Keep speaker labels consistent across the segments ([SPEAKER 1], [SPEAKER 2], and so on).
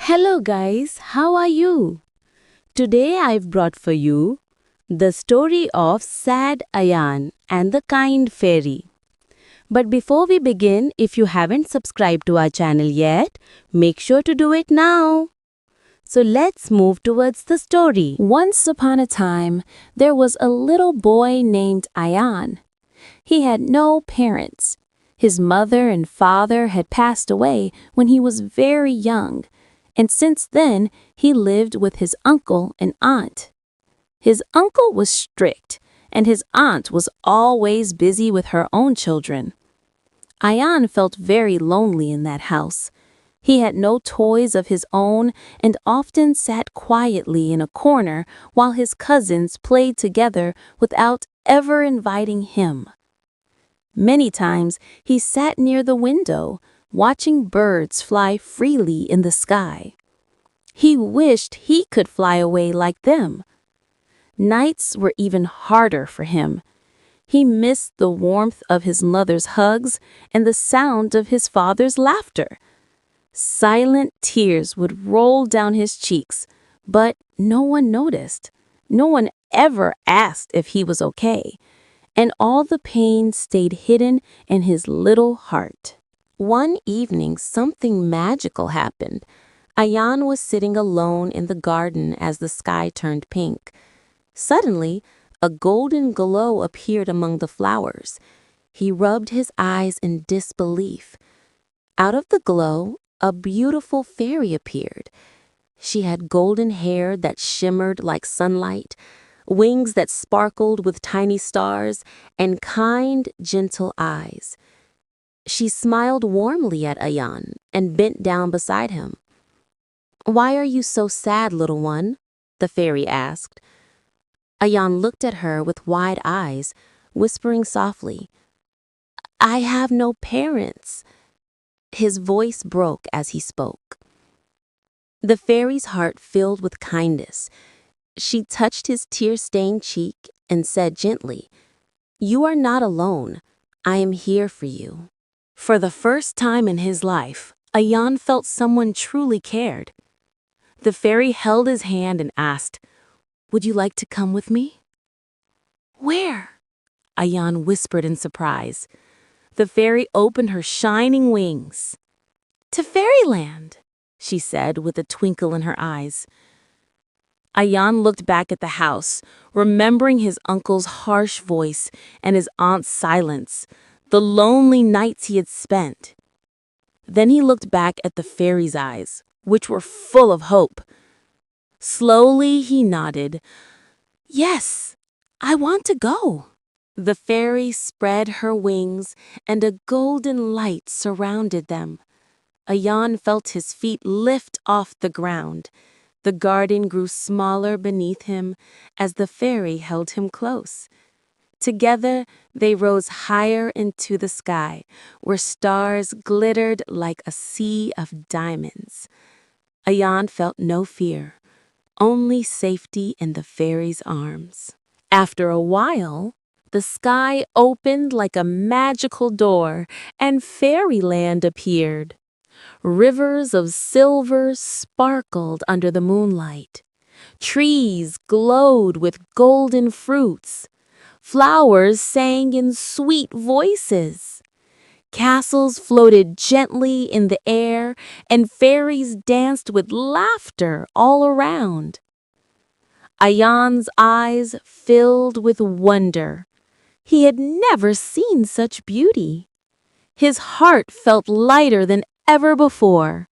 [SPEAKER 1] Hello guys, how are you? Today I've brought for you the story of Sad Ayan and the Kind Fairy. But before we begin, if you haven't subscribed to our channel yet, make sure to do it now. So let's move towards the story.
[SPEAKER 2] Once upon a time, there was a little boy named Ayan. He had no parents. His mother and father had passed away when he was very young, and since then he lived with his uncle and aunt. His uncle was strict, and his aunt was always busy with her own children. Ayan felt very lonely in that house. He had no toys of his own and often sat quietly in a corner while his cousins played together without ever inviting him. Many times he sat near the window, watching birds fly freely in the sky. He wished he could fly away like them. Nights were even harder for him. He missed the warmth of his mother's hugs and the sound of his father's laughter. Silent tears would roll down his cheeks, but no one noticed. No one ever asked if he was okay, and all the pain stayed hidden in his little heart. One evening, something magical happened. Ayan was sitting alone in the garden as the sky turned pink. Suddenly, a golden glow appeared among the flowers. He rubbed his eyes in disbelief. Out of the glow, a beautiful fairy appeared. She had golden hair that shimmered like sunlight, wings that sparkled with tiny stars, and kind, gentle eyes. She smiled warmly at Ayan and bent down beside him. "Why are you so sad, little one?" the fairy asked. Ayan looked at her with wide eyes, whispering softly, "I have no parents." His voice broke as he spoke. The fairy's heart filled with kindness. She touched his tear-stained cheek and said gently, "You are not alone. I am here for you." For the first time in his life, Ayan felt someone truly cared. The fairy held his hand and asked, "Would you like to come with me?" "Where?" Ayan whispered in surprise. The fairy opened her shining wings. "To Fairyland," she said with a twinkle in her eyes. Ayan looked back at the house, remembering his uncle's harsh voice and his aunt's silence, the lonely nights he had spent. Then he looked back at the fairy's eyes, which were full of hope. Slowly he nodded. "Yes, I want to go." The fairy spread her wings, and a golden light surrounded them. Ayan felt his feet lift off the ground. The garden grew smaller beneath him as the fairy held him close. Together, they rose higher into the sky, where stars glittered like a sea of diamonds. Ayan felt no fear, only safety in the fairy's arms. After a while, the sky opened like a magical door, and fairyland appeared. Rivers of silver sparkled under the moonlight. Trees glowed with golden fruits. Flowers sang in sweet voices. Castles floated gently in the air, and fairies danced with laughter all around. Ayan's eyes filled with wonder. He had never seen such beauty. His heart felt lighter than ever before.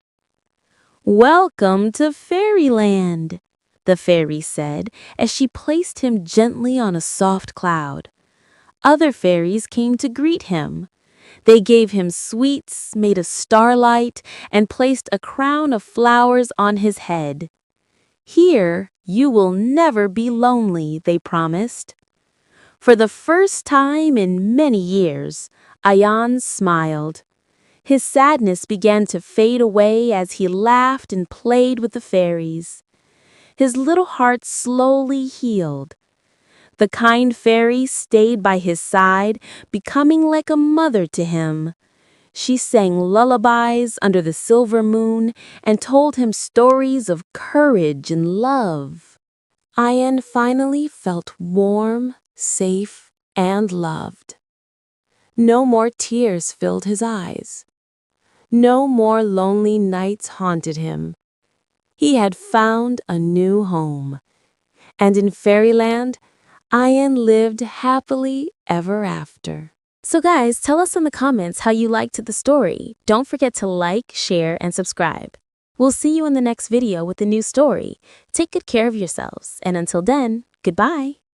[SPEAKER 2] "Welcome to Fairyland," the fairy said as she placed him gently on a soft cloud. Other fairies came to greet him. They gave him sweets made of starlight and placed a crown of flowers on his head. "Here you will never be lonely," they promised. For the first time in many years, Ayan smiled. His sadness began to fade away as he laughed and played with the fairies. His little heart slowly healed. The kind fairy stayed by his side, becoming like a mother to him.
[SPEAKER 1] She sang lullabies under the silver moon and told him stories of courage and love. Ayan finally felt warm, safe, and loved. No more tears filled his eyes. No more lonely nights haunted him. He had found a new home. And in fairyland, Ayan lived happily ever after. So guys, tell us in the comments how you liked the story. Don't forget to like, share, and subscribe. We'll see you in the next video with a new story. Take good care of yourselves, and until then, goodbye.